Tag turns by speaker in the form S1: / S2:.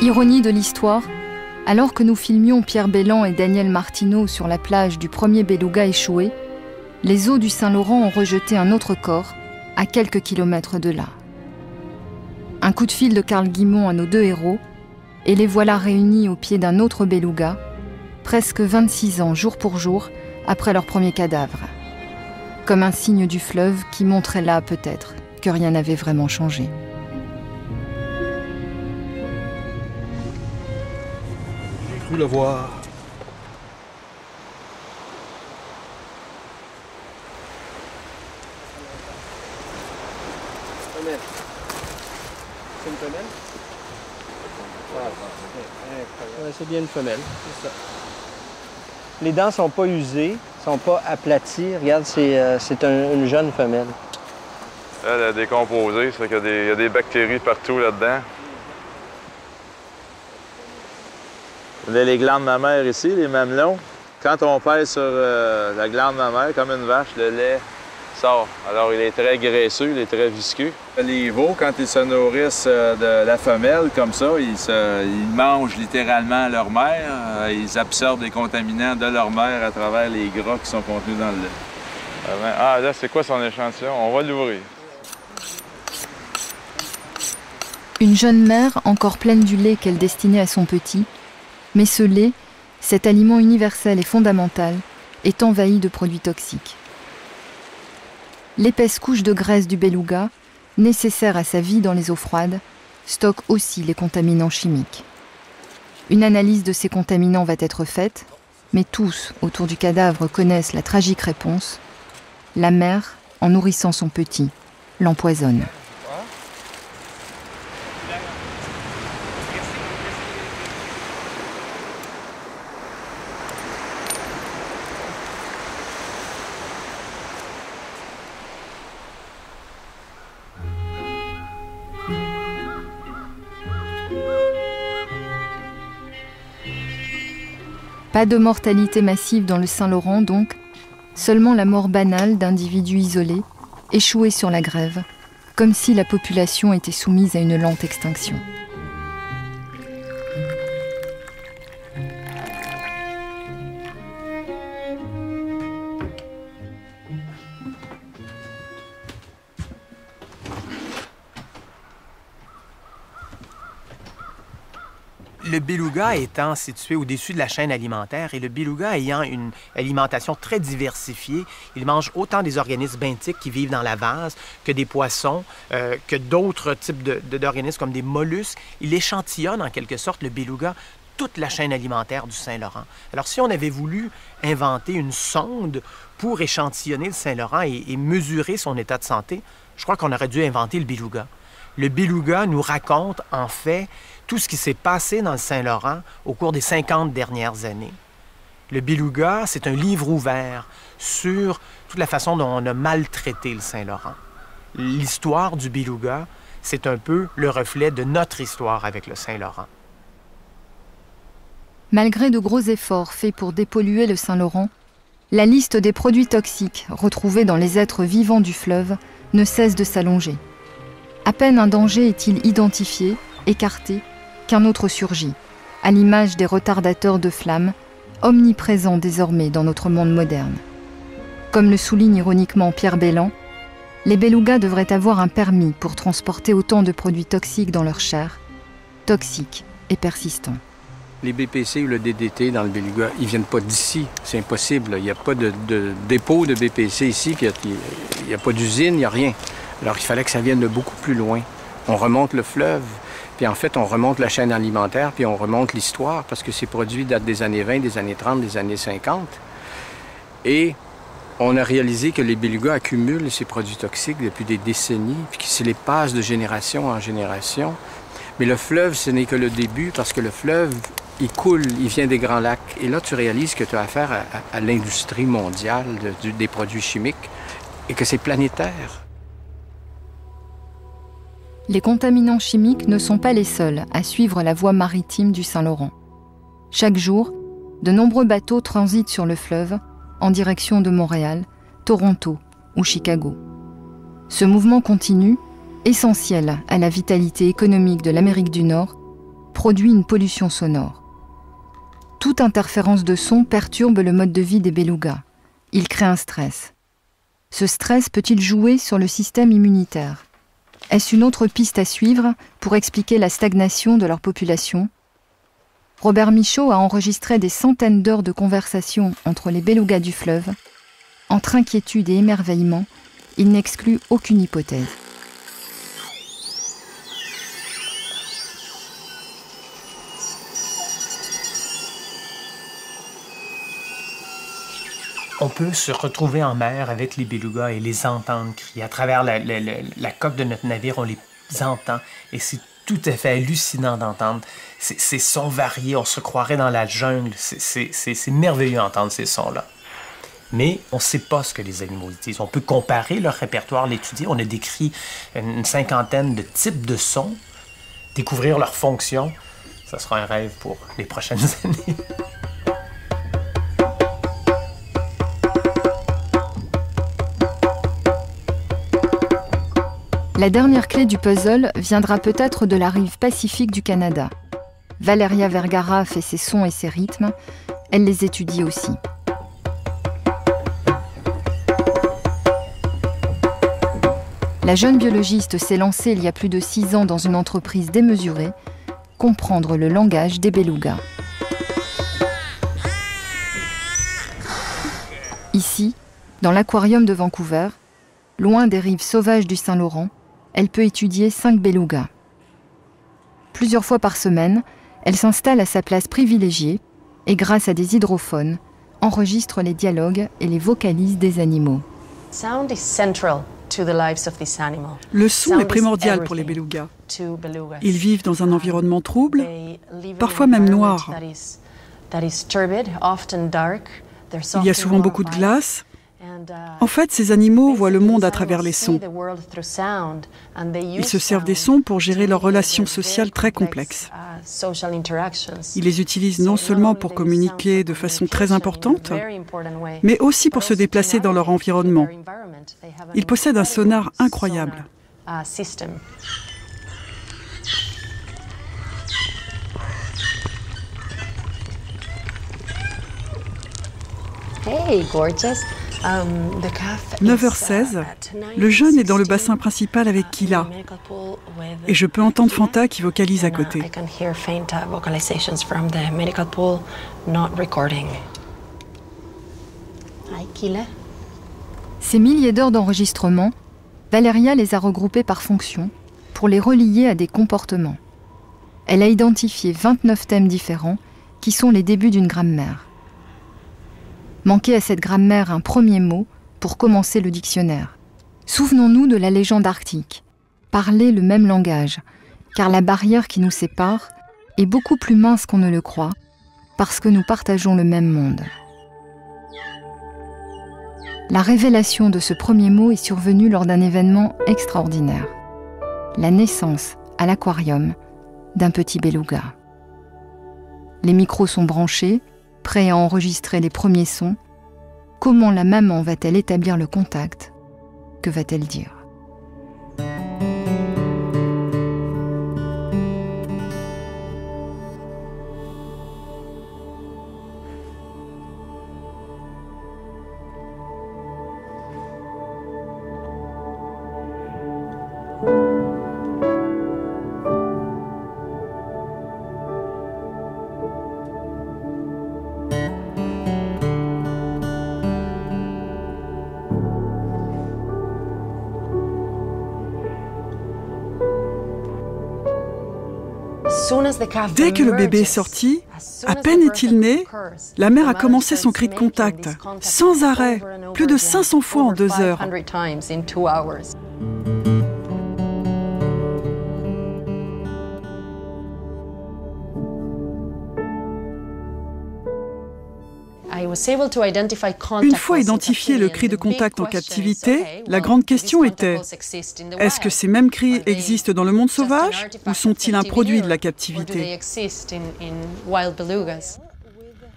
S1: Ironie de l'histoire, alors que nous filmions Pierre Bellan et Daniel Martineau sur la plage du premier beluga échoué, les eaux du Saint-Laurent ont rejeté un autre corps à quelques kilomètres de là. Un coup de fil de Carl Guimond à nos deux héros, et les voilà réunis au pied d'un autre beluga, presque 26 ans jour pour jour après leur premier cadavre. Comme un signe du fleuve qui montrait là peut-être que rien n'avait vraiment changé.
S2: J'ai cru le voir.
S3: Femelle. C'est une femelle? Ouais, c'est bien une femelle, c'est ça. Les dents sont pas usées, sont pas aplaties. Regarde, c'est une jeune femelle.
S4: Elle a décomposé, ça fait qu'il y a des bactéries partout là-dedans. Les glandes mammaires ici, les mamelons, quand on pèse sur la glande mammaire, comme une vache, le lait sort. Alors, il est très graisseux, il est très visqueux. Les veaux, quand ils se nourrissent de la femelle, comme ça, ils mangent littéralement leur mère. Ils absorbent les contaminants de leur mère à travers les gras qui sont contenus dans le lait. Ah, là, c'est quoi son échantillon? On va l'ouvrir.
S1: Une jeune mère encore pleine du lait qu'elle destinait à son petit, mais ce lait, cet aliment universel et fondamental, est envahi de produits toxiques. L'épaisse couche de graisse du beluga, nécessaire à sa vie dans les eaux froides, stocke aussi les contaminants chimiques. Une analyse de ces contaminants va être faite, mais tous autour du cadavre connaissent la tragique réponse. La mère, en nourrissant son petit, l'empoisonne. Pas de mortalité massive dans le Saint-Laurent donc, seulement la mort banale d'individus isolés, échoués sur la grève, comme si la population était soumise à une lente extinction.
S5: Le beluga étant situé au-dessus de la chaîne alimentaire et le beluga ayant une alimentation très diversifiée, il mange autant des organismes benthiques qui vivent dans la vase que des poissons, que d'autres types d'organismes comme des mollusques. Il échantillonne en quelque sorte, le beluga, toute la chaîne alimentaire du Saint-Laurent. Alors si on avait voulu inventer une sonde pour échantillonner le Saint-Laurent et mesurer son état de santé, je crois qu'on aurait dû inventer le beluga. Le beluga nous raconte en fait tout ce qui s'est passé dans le Saint-Laurent au cours des 50 dernières années. Le beluga, c'est un livre ouvert sur toute la façon dont on a maltraité le Saint-Laurent. L'histoire du beluga, c'est un peu le reflet de notre histoire avec le Saint-Laurent.
S1: Malgré de gros efforts faits pour dépolluer le Saint-Laurent, la liste des produits toxiques retrouvés dans les êtres vivants du fleuve ne cesse de s'allonger. À peine un danger est-il identifié, écarté, qu'un autre surgit, à l'image des retardateurs de flammes, omniprésents désormais dans notre monde moderne. Comme le souligne ironiquement Pierre Bellan, les belugas devraient avoir un permis pour transporter autant de produits toxiques dans leur chair, toxiques et persistants.
S3: Les BPC ou le DDT dans le beluga, ils ne viennent pas d'ici. C'est impossible. Il n'y a pas de dépôt de BPC ici, puis il n'y a pas d'usine, il n'y a rien. Alors il fallait que ça vienne de beaucoup plus loin. On remonte le fleuve, puis en fait on remonte la chaîne alimentaire, puis on remonte l'histoire, parce que ces produits datent des années 20, des années 30, des années 50. Et on a réalisé que les belugas accumulent ces produits toxiques depuis des décennies, puis qu'ils les passent de génération en génération. Mais le fleuve, ce n'est que le début, parce que le fleuve, il coule, il vient des Grands Lacs. Et là, tu réalises que tu as affaire à l'industrie mondiale des produits chimiques et que c'est planétaire.
S1: Les contaminants chimiques ne sont pas les seuls à suivre la voie maritime du Saint-Laurent. Chaque jour, de nombreux bateaux transitent sur le fleuve en direction de Montréal, Toronto ou Chicago. Ce mouvement continu, essentiel à la vitalité économique de l'Amérique du Nord, produit une pollution sonore. Toute interférence de son perturbe le mode de vie des belugas. Il crée un stress. Ce stress peut-il jouer sur le système immunitaire? Est-ce une autre piste à suivre pour expliquer la stagnation de leur population? Robert Michaud a enregistré des centaines d'heures de conversation entre les belugas du fleuve. Entre inquiétude et émerveillement, il n'exclut aucune hypothèse.
S5: On peut se retrouver en mer avec les belugas et les entendre crier. À travers la coque de notre navire, on les entend et c'est tout à fait hallucinant d'entendre ces sons variés. On se croirait dans la jungle. C'est merveilleux d'entendre ces sons-là. Mais on ne sait pas ce que les animaux disent. On peut comparer leur répertoire, l'étudier. On a décrit une cinquantaine de types de sons. Découvrir leurs fonctions, ça sera un rêve pour les prochaines années.
S1: La dernière clé du puzzle viendra peut-être de la rive pacifique du Canada. Valeria Vergara fait ses sons et ses rythmes. Elle les étudie aussi. La jeune biologiste s'est lancée il y a plus de 6 ans dans une entreprise démesurée, comprendre le langage des belugas. Ici, dans l'aquarium de Vancouver, loin des rives sauvages du Saint-Laurent, elle peut étudier 5 belugas. Plusieurs fois par semaine, elle s'installe à sa place privilégiée et grâce à des hydrophones, enregistre les dialogues et les vocalises des animaux.
S6: Le son est primordial pour les belugas. Ils vivent dans un environnement trouble, parfois même noir. Il y a souvent beaucoup de glace. En fait, ces animaux voient le monde à travers les sons. Ils se servent des sons pour gérer leurs relations sociales très complexes. Ils les utilisent non seulement pour communiquer de façon très importante, mais aussi pour se déplacer dans leur environnement. Ils possèdent un sonar incroyable.
S7: Hey, gorgeous.
S6: 9h16, le jeune est dans le bassin principal avec Kila. Et je peux entendre Fanta qui vocalise à côté.
S1: Ces milliers d'heures d'enregistrement, Valeria les a regroupés par fonction pour les relier à des comportements. Elle a identifié 29 thèmes différents qui sont les débuts d'une grammaire. Manquait à cette grammaire un premier mot pour commencer le dictionnaire. Souvenons-nous de la légende arctique. Parler le même langage, car la barrière qui nous sépare est beaucoup plus mince qu'on ne le croit, parce que nous partageons le même monde. La révélation de ce premier mot est survenue lors d'un événement extraordinaire. La naissance, à l'aquarium, d'un petit beluga. Les micros sont branchés, prêt à enregistrer les premiers sons. Comment la maman va-t-elle établir le contact? Que va-t-elle dire?
S6: Dès que le bébé est sorti, à peine est-il né, la mère a commencé son cri de contact, sans arrêt, plus de 500 fois en 2 heures. Une fois identifié le cri de contact en captivité, la grande question était: est-ce que ces mêmes cris existent dans le monde sauvage ou sont-ils un produit de la captivité?